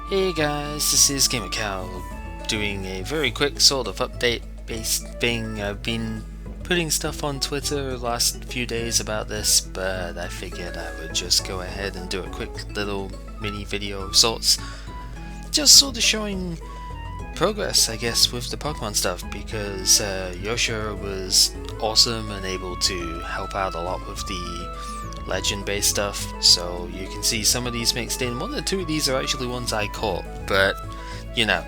Hey guys, this is GamerCow doing a very quick sort of update based thing. I've been putting stuff on Twitter the last few days about this, but I figured I would just go ahead and do a quick little mini video of sorts. Just sort of showing progress, I guess, with the Pokemon stuff, because Yosha was awesome and able to help out a lot with the legend based stuff, so you can see some of these mixed in. One or two of these are actually ones I caught, but you know,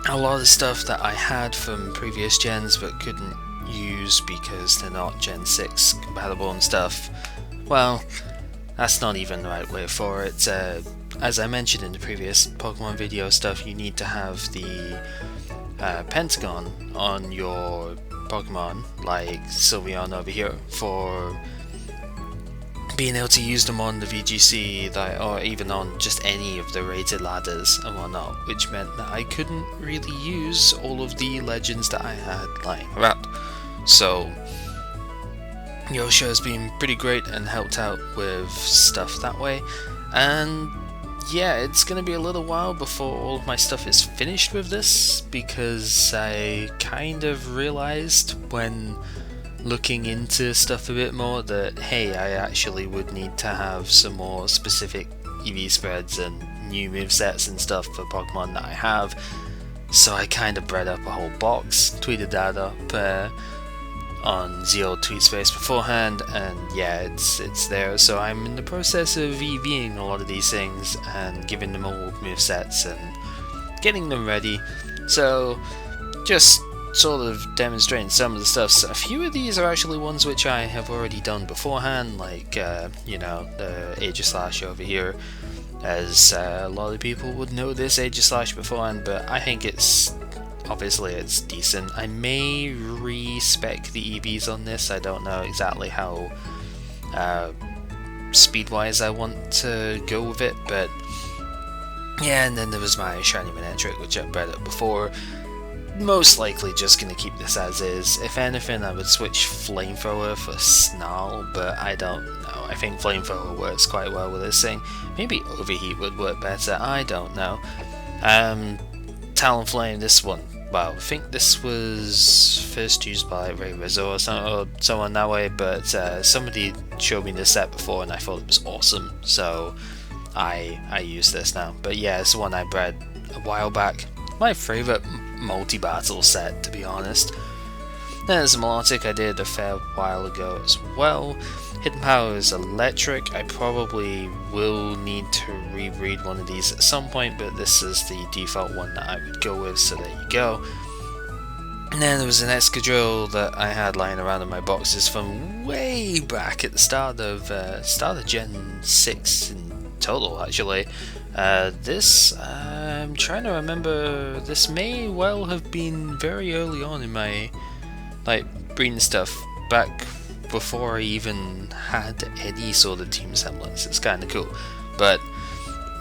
a lot of stuff that I had from previous gens but couldn't use because they're not Gen 6 compatible and stuff, well, that's not even the right way for it. As I mentioned in the previous Pokemon video stuff, you need to have the pentagon on your Pokemon, like Sylveon over here, for being able to use them on the VGC, or even on just any of the rated ladders and whatnot, which meant that I couldn't really use all of the legends that I had lying around. So Yosha has been pretty great and helped out with stuff that way, and yeah, it's gonna be a little while before all of my stuff is finished with this, because I kind of realized when looking into stuff a bit more that, hey, I actually would need to have some more specific EV spreads and new movesets and stuff for Pokemon that I have. So I kind of bred up a whole box, tweeted that up on the old tweet space beforehand, and yeah, it's there. So I'm in the process of EVing a lot of these things and giving them all movesets and getting them ready. So just sort of demonstrating some of the stuff. So a few of these are actually ones which I have already done beforehand, like you know, the Aegislash over here, as a lot of people would know this Aegislash beforehand, but I think it's decent. I may respec the EVs on this. I don't know exactly how speed wise I want to go with it, but yeah. And then there was my shiny Manectric, which I bred up before. Most likely just going to keep this as is. If anything, I would switch Flamethrower for Snarl, but I don't know. I think Flamethrower works quite well with this thing. Maybe Overheat would work better, I don't know. Talonflame, this one. Well, I think this was first used by Ray Rizzo or someone that way, but somebody showed me this set before and I thought it was awesome, so I use this now. But yeah, it's the one I bred a while back. My favourite multi-battle set, to be honest. Then there's a Melodic I did a fair while ago as well. Hidden Power is Electric. I probably will need to rebreed one of these at some point, but this is the default one that I would go with, so there you go. And then there was an Excadrill that I had lying around in my boxes from way back at the start of Gen 6 in total, actually. This, I'm trying to remember, this may well have been very early on in my, breeding stuff, back before I even had any sort of team semblance. It's kind of cool, but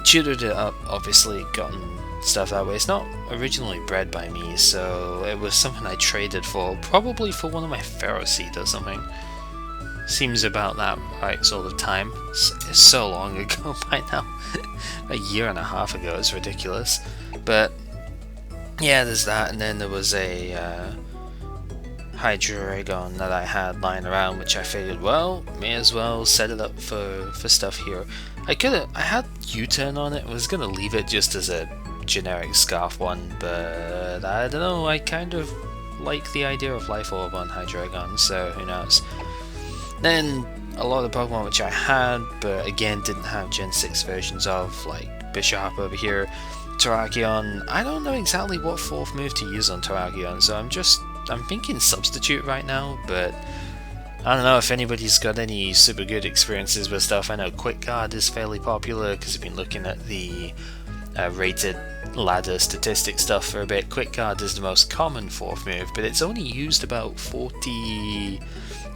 tutored it up, obviously, gotten stuff that way. It's not originally bred by me, so it was something I traded for, probably for one of my Ferroseed or something. Seems about that right sort of time. It's so long ago by now. A year and a half ago, it's ridiculous. But yeah, there's that, and then there was a Hydreigon that I had lying around, which I figured, well, may as well set it up for stuff here. I had U-turn on it. I was gonna leave it just as a generic Scarf one, but I don't know, I kind of like the idea of Life Orb on Hydreigon, so who knows. Then a lot of the Pokemon which I had, but again didn't have Gen 6 versions of, like Bisharp over here, Terrakion. I don't know exactly what fourth move to use on Terrakion, so I'm thinking Substitute right now, but I don't know if anybody's got any super good experiences with stuff. I know Quick Guard is fairly popular because I've been looking at the rated ladder statistic stuff for a bit. Quick Guard is the most common fourth move, but it's only used about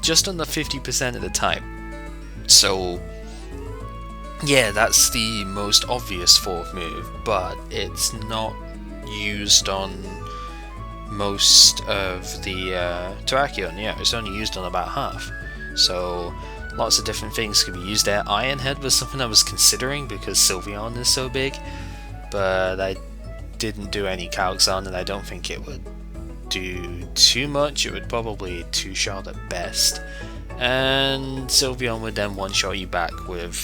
just under 50% of the time. So yeah, that's the most obvious fourth move, but it's not used on most of the Terrakion. Yeah, it's only used on about half. So lots of different things could be used there. Iron Head was something I was considering because Sylveon is so big, but I didn't do any calcs on, and I don't think it would do too much. It would probably two-shot at best, and Sylveon would then one-shot you back with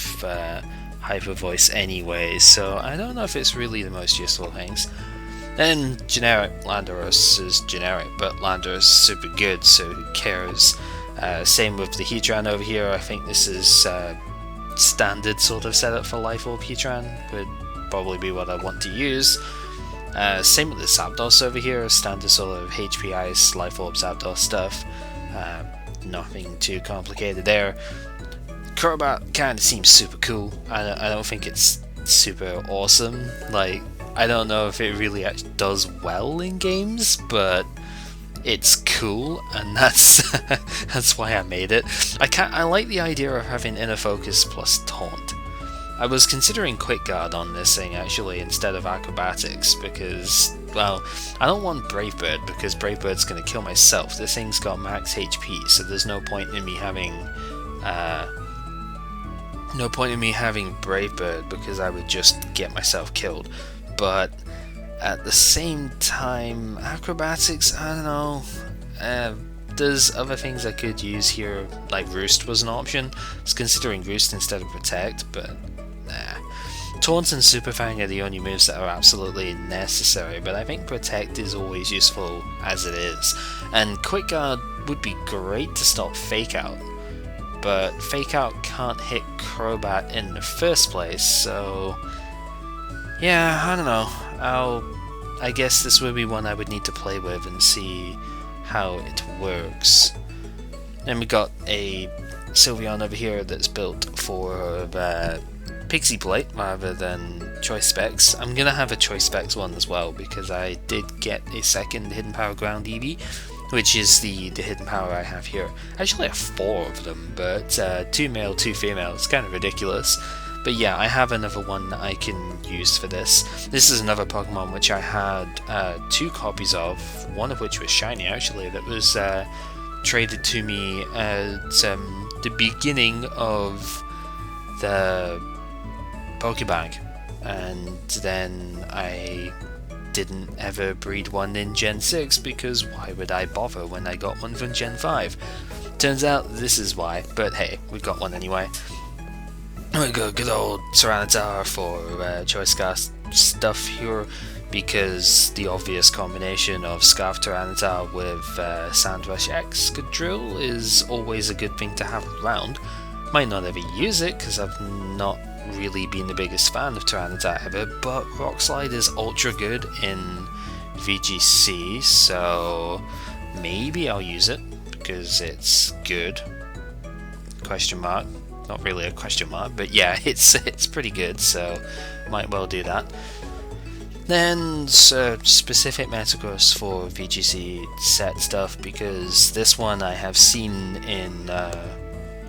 Hyper Voice anyway, so I don't know if it's really the most useful things. Then generic Landorus is generic, but Landorus is super good, so who cares? Same with the Heatran over here. I think this is standard sort of setup for Life Orb Heatran, would probably be what I want to use. Same with the Zapdos over here, standard sort of HP Ice, Life Orb Zapdos stuff. Nothing too complicated there. Crobat kind of seems super cool. I don't think it's super awesome. Like, I don't know if it really actually does well in games, but it's cool, and that's that's why I made it. I like the idea of having Inner Focus plus Taunt. I was considering Quick Guard on this thing actually instead of Acrobatics because, well, I don't want Brave Bird because Brave Bird's going to kill myself. This thing's got max HP, so there's no point in me having Brave Bird because I would just get myself killed. But at the same time, Acrobatics, I don't know. There's other things I could use here, like Roost was an option. I was considering Roost instead of Protect, but nah. Taunt and Super Fang are the only moves that are absolutely necessary, but I think Protect is always useful as it is. And Quick Guard would be great to stop Fake Out, but Fake Out can't hit Crobat in the first place, so yeah, I don't know. I guess this would be one I would need to play with and see how it works. Then we got a Sylveon over here that's built for Pixie Plate rather than Choice Specs. I'm gonna have a Choice Specs one as well because I did get a second Hidden Power Ground EV, which is the hidden power I have here. I actually have 4 of them, but 2 male, 2 female. It's kind of ridiculous. But yeah, I have another one that I can use for this. This is another Pokemon which I had 2 copies of, one of which was shiny actually, that was traded to me at the beginning of the Pokebag, and then I didn't ever breed one in Gen 6 because why would I bother when I got one from Gen 5? Turns out this is why, but hey, we got one anyway. We got good old Tyranitar for Choice Cast stuff here because the obvious combination of Scarf Tyranitar with Sandrush X Excadrill is always a good thing to have around. Might not ever use it because I've not really been the biggest fan of Tyranitar ever, but Rock Slide is ultra good in VGC, so maybe I'll use it because it's good. Question mark. Not really a question mark, but yeah, it's pretty good, so might well do that. Then specific Metagross for VGC set stuff, because this one I have seen in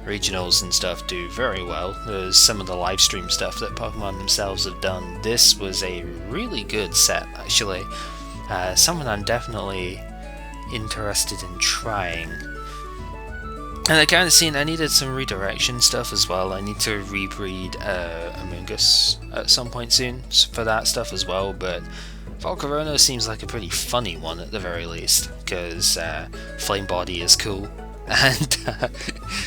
regionals and stuff do very well. There's some of the live stream stuff that Pokemon themselves have done. This was a really good set actually, something I'm definitely interested in trying. And I kind of seen I needed some redirection stuff as well. I need to rebreed Amoonguss at some point soon for that stuff as well, but Volcarona seems like a pretty funny one at the very least, because Flame Body is cool, and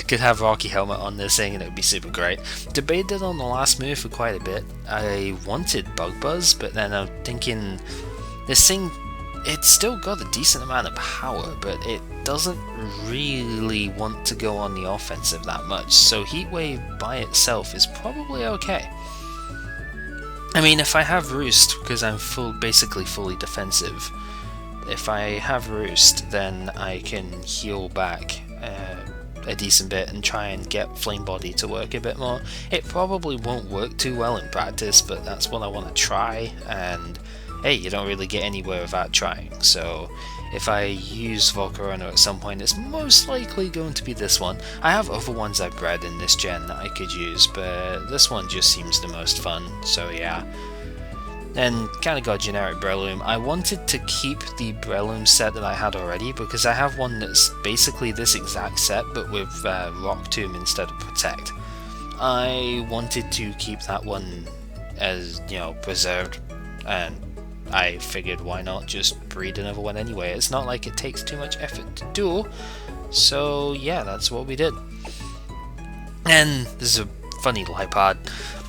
could have Rocky Helmet on this thing and it would be super great. Debated on the last move for quite a bit. I wanted Bug Buzz, but then I'm thinking, this thing, it's still got a decent amount of power, but it doesn't really want to go on the offensive that much, so Heat Wave by itself is probably okay. I mean, if I have Roost, because I'm basically fully defensive, if I have Roost, then I can heal back a decent bit and try and get Flame Body to work a bit more. It probably won't work too well in practice, but that's what I want to try, and hey, you don't really get anywhere without trying, so if I use Volcarona at some point, it's most likely going to be this one. I have other ones I've bred in this gen that I could use, but this one just seems the most fun, so yeah. Then kind of got generic Breloom. I wanted to keep the Breloom set that I had already, because I have one that's basically this exact set, but with Rock Tomb instead of Protect. I wanted to keep that one as, you know, preserved and I figured why not just breed another one anyway. It's not like it takes too much effort to do, so yeah, that's what we did. And this is a funny Lipard.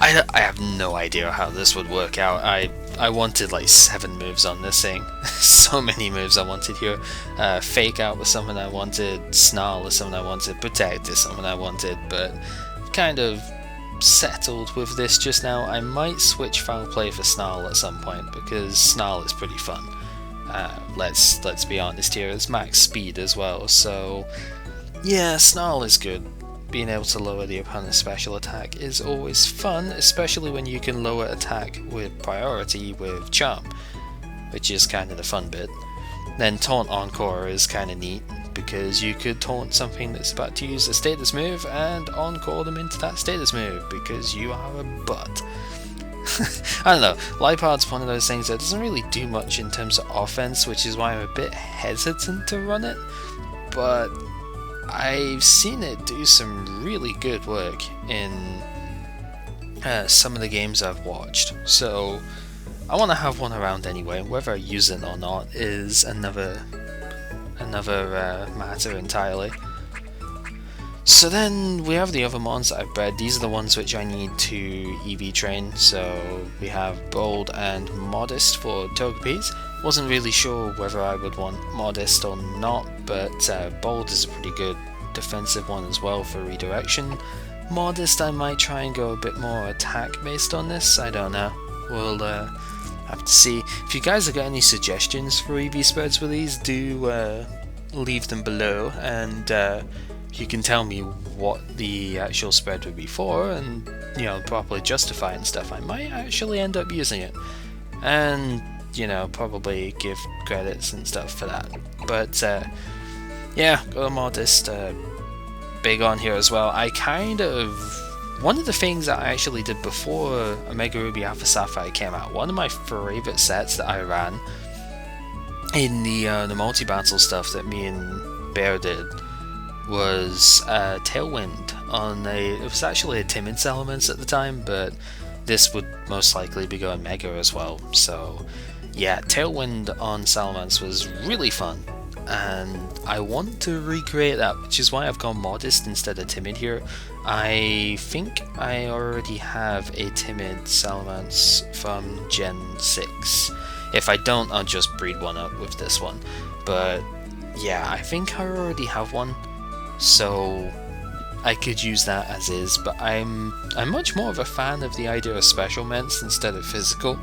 I have no idea how this would work out. I wanted like 7 moves on this thing. So many moves I wanted here. Fake Out was something I wanted, Snarl is something I wanted, Protect is something I wanted, but kind of settled with this just now. I might switch Foul Play for Snarl at some point, because Snarl is pretty fun. Let's be honest here, it's max speed as well, so yeah, Snarl is good. Being able to lower the opponent's special attack is always fun, especially when you can lower attack with priority with Charm, which is kind of the fun bit. Then Taunt Encore is kind of neat, because you could taunt something that's about to use a status move and encore them into that status move, because you are a butt. I don't know, Lipard's one of those things that doesn't really do much in terms of offense, which is why I'm a bit hesitant to run it, but I've seen it do some really good work in some of the games I've watched, so I want to have one around anyway. Whether I use it or not is another matter entirely. So then we have the other mons that I've bred. These are the ones which I need to EV train. So we have Bold and Modest for Togepi's. Wasn't really sure whether I would want Modest or not, but Bold is a pretty good defensive one as well for redirection. Modest, I might try and go a bit more attack based on this. I don't know. We'll have to see. If you guys have got any suggestions for EV spreads with these, do leave them below, and you can tell me what the actual spread would be for, and you know, properly justify and stuff. I might actually end up using it, and you know, probably give credits and stuff for that. But yeah, got a Modest big on here as well. One of the things that I actually did before Omega Ruby Alpha Sapphire came out, one of my favourite sets that I ran in the multi-battle stuff that me and Bear did was Tailwind on it was actually a Timid's Elements at the time, but this would most likely be going Mega as well. So yeah, Tailwind on Salamence was really fun, and I want to recreate that, which is why I've gone Modest instead of Timid here. I think I already have a Timid Salamence from Gen 6. If I don't, I'll just breed one up with this one. But yeah, I think I already have one, so I could use that as is. But I'm much more of a fan of the idea of special ments instead of physical.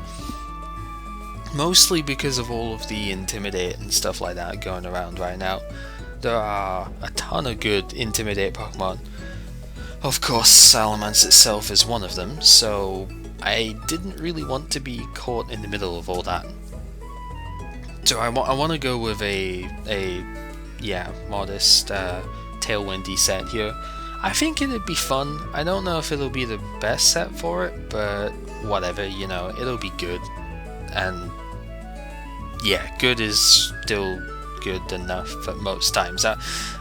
Mostly because of all of the Intimidate and stuff like that going around right now. There are a ton of good Intimidate Pokemon. Of course, Salamence itself is one of them, so I didn't really want to be caught in the middle of all that. So I want to go with a Modest Tailwindy set here. I think it'd be fun. I don't know if it'll be the best set for it, but whatever, you know, it'll be good. And yeah, good is still good enough at most times. I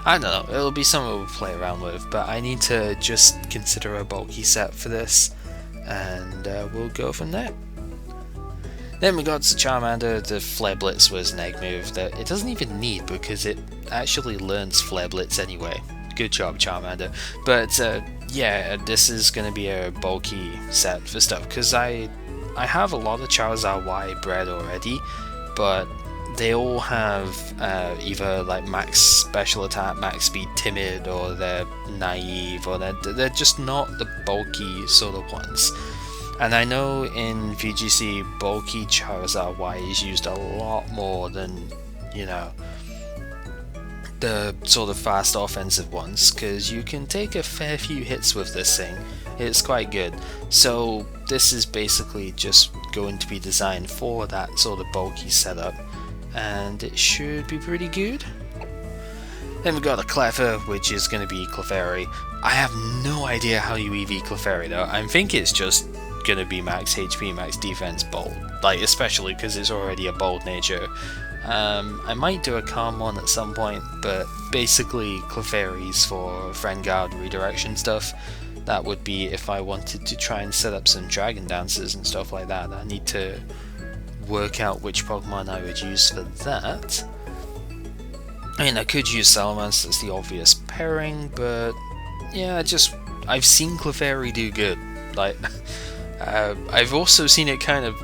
don't know, it'll be something we'll play around with, but I need to just consider a bulky set for this, and we'll go from there. Then we got to Charmander. The Flare Blitz was an egg move that it doesn't even need, because it actually learns Flare Blitz anyway. Good job, Charmander. But yeah, this is going to be a bulky set for stuff, because I have a lot of Charizard Y bred already, but they all have either like max special attack, max speed timid, or they're naive, or they're just not the bulky sort of ones. And I know in VGC, bulky Charizard Y is used a lot more than, you know, the sort of fast offensive ones, because you can take a fair few hits with this thing. It's quite good. So this is basically just going to be designed for that sort of bulky setup, and it should be pretty good. Then we've got a Clefairy, which is going to be Clefairy. I have no idea how you EV Clefairy though. I think it's just going to be max HP, max defense, bold. Like, especially because it's already a bold nature. I might do a calm one at some point, but basically Clefairy's for Friend Guard redirection stuff. That would be if I wanted to try and set up some Dragon Dances and stuff like that. I need to work out which Pokemon I would use for that. I mean, I could use Salamence as the obvious pairing, but yeah, I've seen Clefairy do good. Like, I've also seen it kind of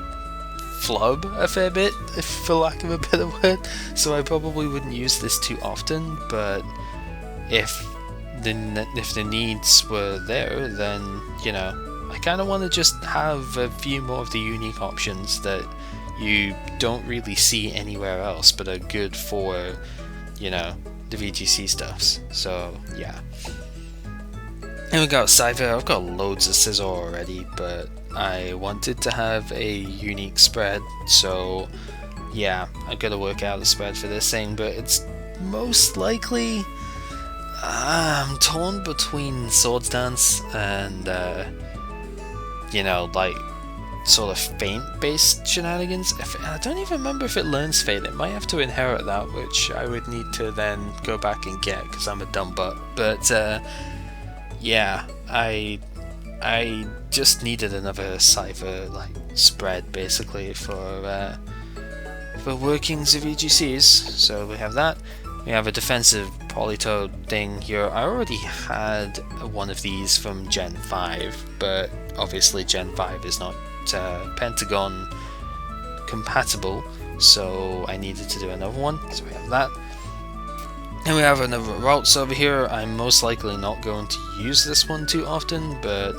flub a fair bit, for lack of a better word, so I probably wouldn't use this too often, but if the needs were there, then, you know, I kind of want to just have a few more of the unique options that you don't really see anywhere else, but are good for, you know, the VGC stuffs. So yeah. And we got Cypher. I've got loads of Scizor already, but I wanted to have a unique spread, so yeah, I gotta work out a spread for this thing, but it's most likely I'm torn between Swords Dance and you know, like sort of Feint based shenanigans. I don't even remember if it learns Feint. It might have to inherit that, which I would need to then go back and get because I'm a dumb butt. But yeah, I just needed another Cypher like spread basically for workings of EGCs. So we have that. We have a defensive Politoed thing here. I already had one of these from Gen 5, but obviously Gen 5 is not Pentagon compatible, so I needed to do another one, so we have that. And we have another Ralts over here. I'm most likely not going to use this one too often, but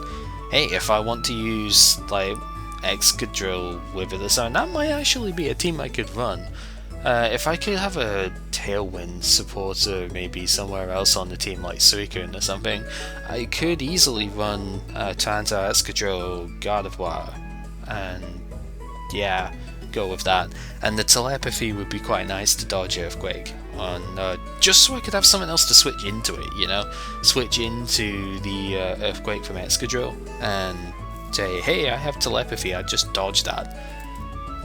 hey, if I want to use like Excadrill with it or something, that might actually be a team I could run. If I could have a Tailwind supporter maybe somewhere else on the team, like Suicune or something, I could easily run Tyranitar, Excadrill, Gardevoir, and yeah, go with that. And the Telepathy would be quite nice to dodge Earthquake on, just so I could have something else to switch into it, you know? Switch into the Earthquake from Excadrill and say, hey, I have Telepathy, I'd just dodge that.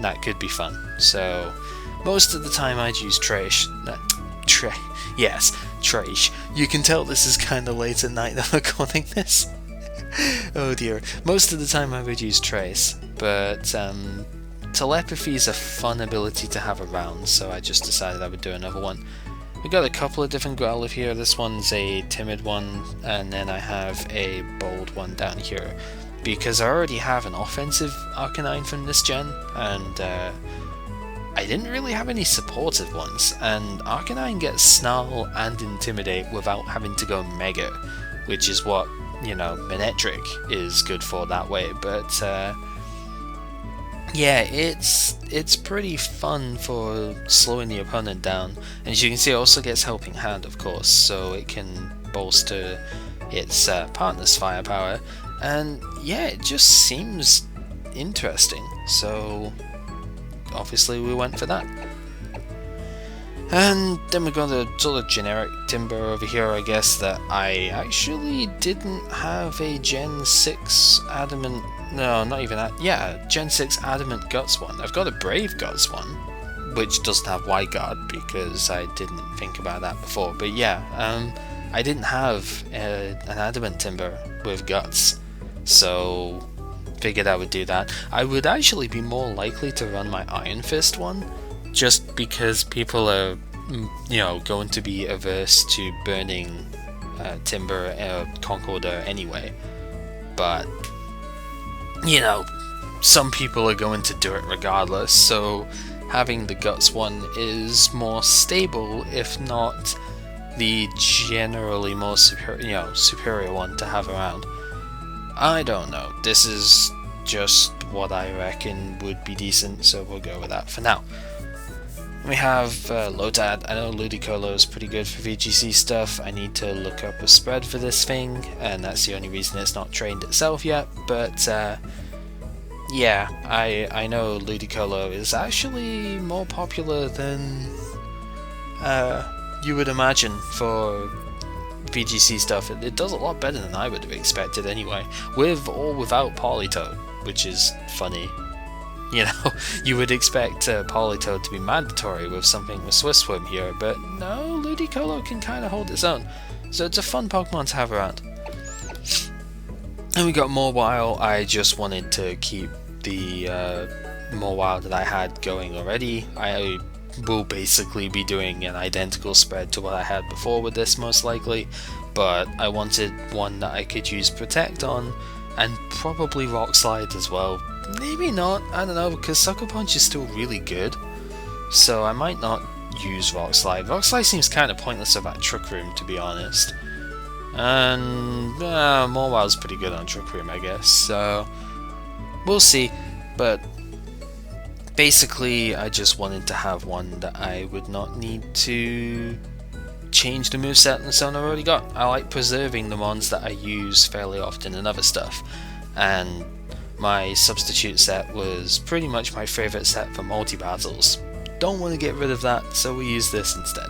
That could be fun. So most of the time I'd use Trash. Yes, Trash. You can tell this is kind of late at night that I'm recording this. Oh dear. Most of the time I would use Trace, but Telepathy is a fun ability to have around, so I just decided I would do another one. We got a couple of different Growlithe here. This one's a timid one, and then I have a bold one down here, because I already have an offensive Arcanine from this gen, and I didn't really have any supportive ones, and Arcanine gets Snarl and Intimidate without having to go Mega, which is what, you know, Manectric is good for that way, but yeah, it's pretty fun for slowing the opponent down, and as you can see it also gets Helping Hand, of course, so it can bolster its partner's firepower, and yeah, it just seems interesting, so obviously we went for that. And then we got a sort of generic Timber over here, I guess, that I actually didn't have a Gen 6 Adamant, no, not even that, yeah, Gen 6 Adamant Guts one. I've got a Brave Guts one, which doesn't have Wide Guard because I didn't think about that before, but yeah, I didn't have an Adamant Timber with Guts, so figured I would do that. I would actually be more likely to run my Iron Fist one, just because people are, you know, going to be averse to burning Timber Concorder anyway. But, you know, some people are going to do it regardless, so having the Guts one is more stable, if not the generally more superior one to have around. I don't know, this is just what I reckon would be decent, so we'll go with that for now. We have Lotad. I know Ludicolo is pretty good for VGC stuff. I need to look up a spread for this thing, and that's the only reason it's not trained itself yet, but yeah, I know Ludicolo is actually more popular than you would imagine for VGC stuff. It does a lot better than I would have expected anyway, with or without Politoed, which is funny. You know, you would expect Politoed to be mandatory with something with Swift Swim here, but no, Ludicolo can kind of hold its own, so it's a fun Pokemon to have around. And we got Mawile. I just wanted to keep the Mawile that I had going already. I will basically be doing an identical spread to what I had before with this most likely, but I wanted one that I could use Protect on, and probably Rock Slide as well. Maybe not, I don't know, because Sucker Punch is still really good, so I might not use Rock Slide. Rock Slide seems kind of pointless about Trick Room, to be honest. And Mawile's pretty good on Trick Room, I guess, so we'll see. But basically, I just wanted to have one that I would not need to change the moveset and so on I've already got. I like preserving the mons that I use fairly often in other stuff, and my substitute set was pretty much my favourite set for multi-battles. Don't want to get rid of that, so we use this instead.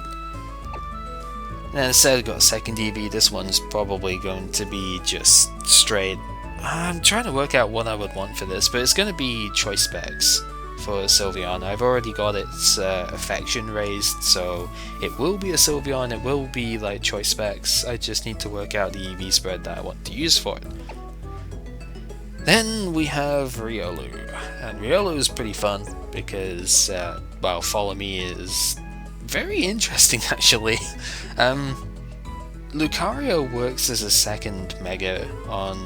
And instead I've got a second EV. This one's probably going to be just straight. I'm trying to work out what I would want for this, but it's going to be choice specs for Sylveon. I've already got its affection raised, so it will be a Sylveon, it will be like choice specs. I just need to work out the EV spread that I want to use for it. Then we have Riolu, and Riolu is pretty fun because, well, Follow Me is very interesting actually. Lucario works as a second Mega on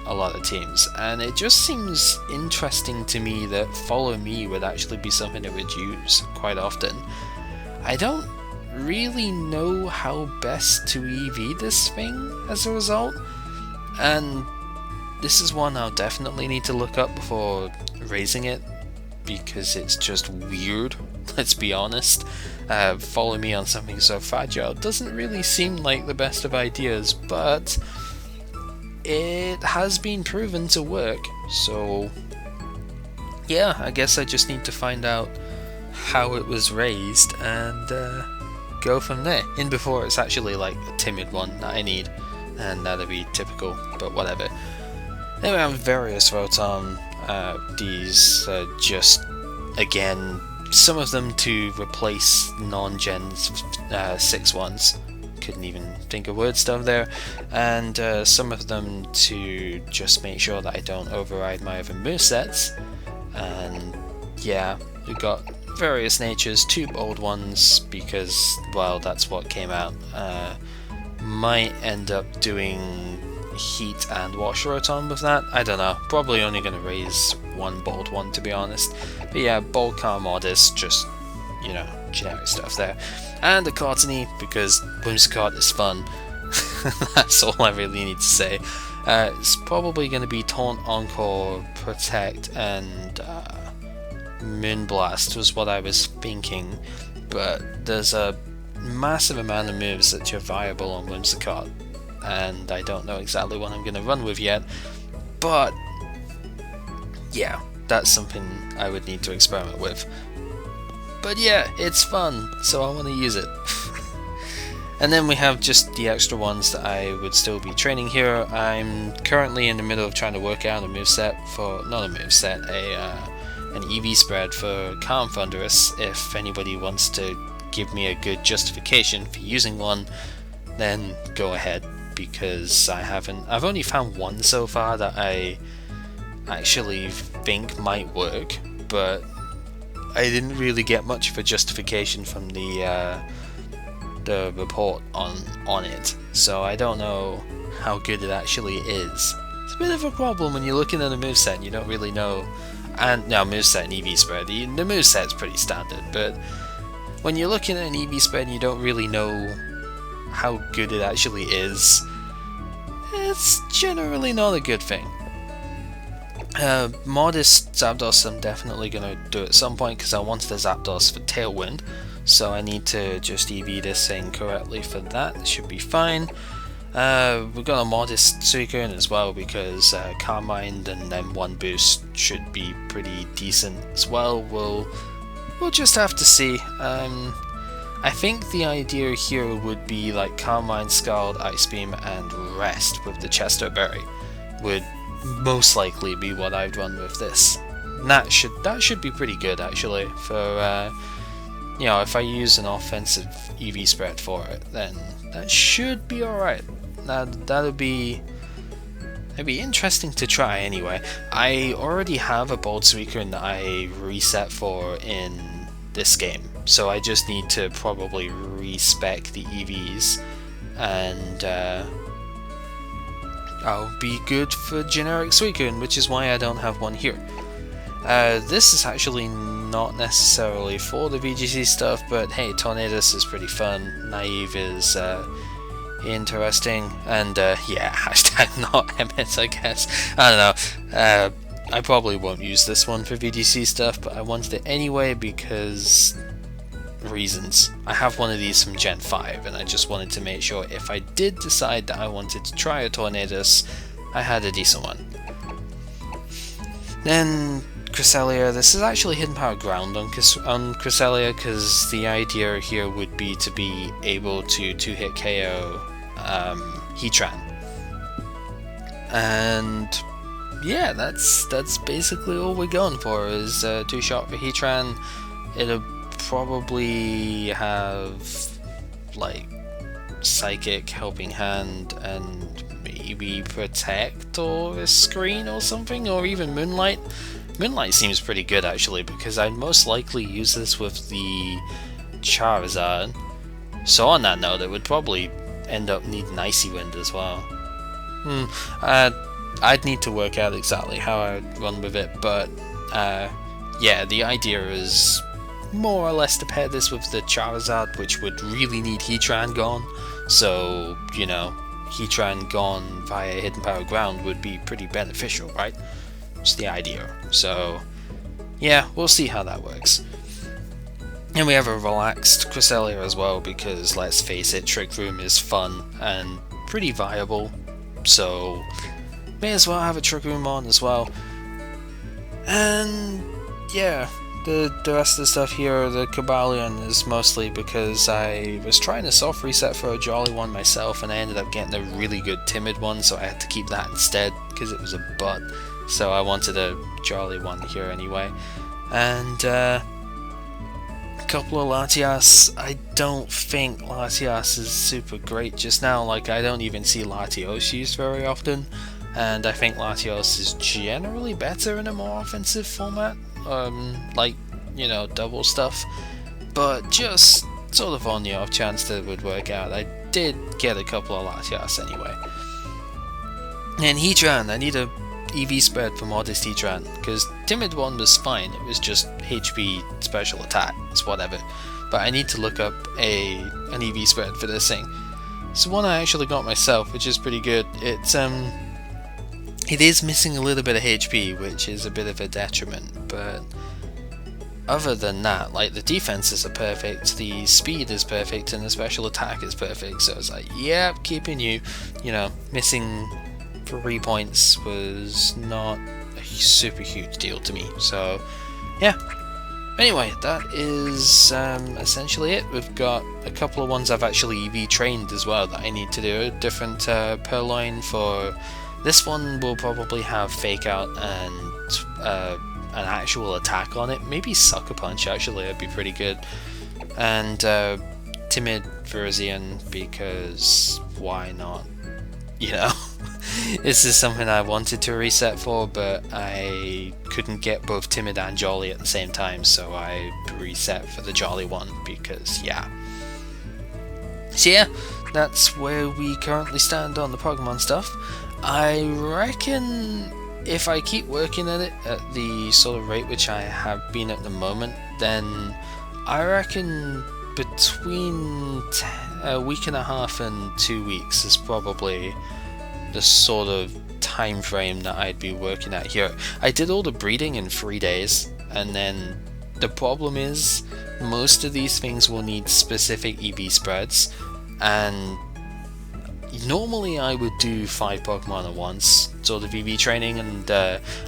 a lot of teams, and it just seems interesting to me that Follow Me would actually be something I would use quite often. I don't really know how best to EV this thing as a result, and this is one I'll definitely need to look up before raising it, because it's just weird, let's be honest. Follow Me on something so fragile doesn't really seem like the best of ideas, but it has been proven to work, so yeah, I guess I just need to find out how it was raised and go from there. In before it's actually like a timid one that I need, and that'd be typical, but whatever. Then we have various Rotom. These are just, again, some of them to replace non-Gen 6 ones. Couldn't even think of word stuff there. And some of them to just make sure that I don't override my other movesets. And yeah, we've got various natures, 2 bold ones, because, well, that's what came out. Might end up doing Heat and Wash Rotom with that, I don't know, probably only going to raise 1 bold one to be honest, but yeah, bold Car Modest, just, you know, generic stuff there, and a Cottony because Whimsicott is fun. That's all I really need to say. It's probably going to be Taunt, Encore, Protect, and Moonblast was what I was thinking, but there's a massive amount of moves that are viable on Whimsicott, and I don't know exactly what I'm going to run with yet, but yeah, that's something I would need to experiment with. But yeah, it's fun, so I want to use it. And then we have just the extra ones that I would still be training here. I'm currently in the middle of trying to work out a moveset for, not a moveset, an EV spread for Calm Thunderous. If anybody wants to give me a good justification for using one, then go ahead, because I've only found one so far that I actually think might work, but I didn't really get much of a justification from the report on it, so I don't know how good it actually is. It's a bit of a problem when you're looking at a moveset and you don't really know, and now moveset and EV spread, the moveset's pretty standard, but when you're looking at an EV spread and you don't really know how good it actually is, it's generally not a good thing. Modest Zapdos I'm definitely going to do at some point, because I wanted a Zapdos for Tailwind, so I need to just EV this thing correctly for that. It should be fine. We've got a Modest Suicune as well, because Carmine and then 1 boost should be pretty decent as well. We'll just have to see. I think the idea here would be like Carmine, Scald, Ice Beam, and Rest with the Chesto Berry would most likely be what I'd run with this. And that should be pretty good actually for you know, if I use an offensive EV spread for it, then that should be alright. That'll be It'd be interesting to try anyway. I already have a Bold Suicune that I reset for in this game, so I just need to probably respec the EVs, and I'll be good for generic Suicune, which is why I don't have one here. This is actually not necessarily for the VGC stuff, but hey, Tornadus is pretty fun, Naive is interesting, and yeah, hashtag not Emmett, I guess. I don't know, I probably won't use this one for VGC stuff, but I wanted it anyway because reasons. I have one of these from Gen 5, and I just wanted to make sure if I did decide that I wanted to try a Tornadus, I had a decent one. Then Cresselia, this is actually hidden power ground on Cresselia, because the idea here would be to be able to 2-hit KO Heatran. And yeah, that's basically all we're going for, is 2-shot for Heatran. It'll probably have like Psychic, Helping Hand, and maybe Protect or a Screen or something, or even Moonlight. Moonlight seems pretty good actually, because I'd most likely use this with the Charizard. So on that note, it would probably end up needing Icy Wind as well. I'd need to work out exactly how I'd run with it, but yeah, the idea is more or less to pair this with the Charizard, which would really need Heatran gone. So, you know, Heatran gone via Hidden Power Ground would be pretty beneficial, right? It's the idea. So, yeah, we'll see how that works. And we have a relaxed Cresselia as well, because let's face it, Trick Room is fun and pretty viable, so may as well have a Trick Room on as well. And yeah, the rest of the stuff here, the Cobalion, is mostly because I was trying to soft reset for a Jolly one myself, and I ended up getting a really good Timid one, so I had to keep that instead because it was a butt. So I wanted a Jolly one here anyway. And a couple of Latias. I don't think Latias is super great just now. Like, I don't even see Latios used very often, and I think Latios is generally better in a more offensive format, like, you know, double stuff. But just sort of on the off chance that it would work out, I did get a couple of Latias anyway. And Heatran, I need a EV spread for Modest Heatran, because Timid one was fine, it was just HP special attack, it's whatever. But I need to look up an EV spread for this thing. So one I actually got myself, which is pretty good. It is missing a little bit of HP, which is a bit of a detriment, but other than that, like, the defenses are perfect, the speed is perfect, and the special attack is perfect, so it's like, yeah, keeping you know, missing 3 points was not a super huge deal to me, so yeah. Anyway, that is essentially it. We've got a couple of ones I've actually EV trained as well that I need to do, a different Purloin for this one. Will probably have Fake Out and an actual attack on it, maybe Sucker Punch actually, that'd be pretty good, and Timid Virizion, because why not, you know. This is something I wanted to reset for, but I couldn't get both Timid and Jolly at the same time, so I reset for the Jolly one, because yeah. So yeah, that's where we currently stand on the Pokemon stuff. I reckon if I keep working at it at the sort of rate which I have been at the moment, then I reckon between a week and a half and 2 weeks is probably the sort of time frame that I'd be working at here. I did all the breeding in 3 days, and then the problem is most of these things will need specific EV spreads, and normally I would do 5 Pokemon at once, sort of EV training, and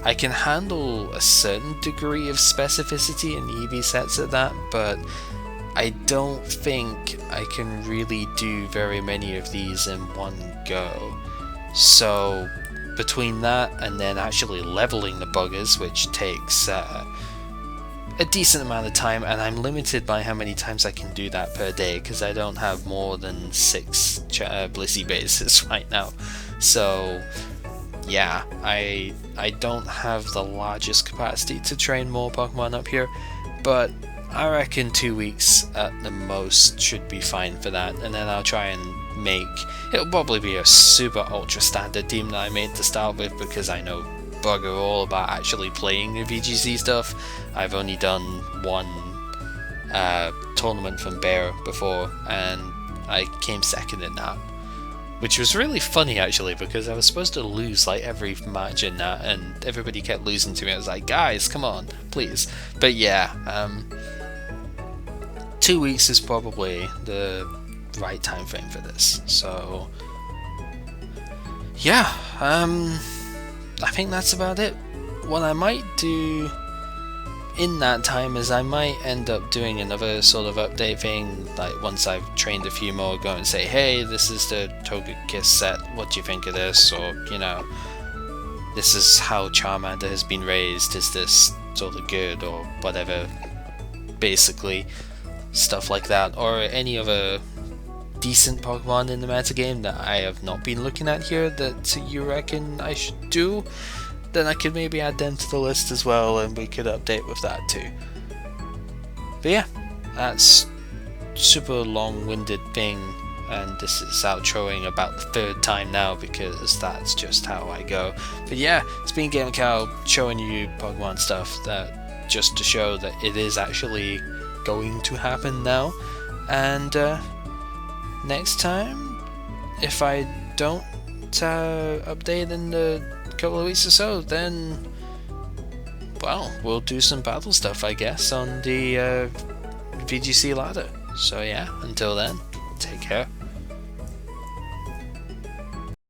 I can handle a certain degree of specificity in the EV sets at that, but I don't think I can really do very many of these in one go. So between that and then actually leveling the buggers, which takes a decent amount of time, and I'm limited by how many times I can do that per day, because I don't have more than 6 Blissey bases right now. So yeah, I don't have the largest capacity to train more Pokemon up here, but I reckon 2 weeks at the most should be fine for that, and then I'll try and make, it'll probably be a super ultra standard team that I made to start with, because I know bugger all about actually playing the VGC stuff. I've only done one tournament from Bear before, and I came second in that, which was really funny actually, because I was supposed to lose like every match in that, and everybody kept losing to me. I was like, guys, come on, please. But yeah, 2 weeks is probably the right time frame for this. So yeah, I think that's about it. What I might do in that time is I might end up doing another sort of update thing, like once I've trained a few more, go and say, hey, this is the Togekiss set, what do you think of this? Or, you know, this is how Charmander has been raised, is this sort of good, or whatever, basically stuff like that. Or any other decent Pokemon in the metagame that I have not been looking at here that you reckon I should do, then I could maybe add them to the list as well, and we could update with that too. But yeah, that's super long-winded thing, and this is outroing about the third time now because that's just how I go. But yeah, it's been Gamer Cow showing you Pokemon stuff, that just to show that it is actually going to happen now. And next time, if I don't update in the couple of weeks or so, then, well, we'll do some battle stuff, I guess, on the VGC ladder. So yeah, until then, take care.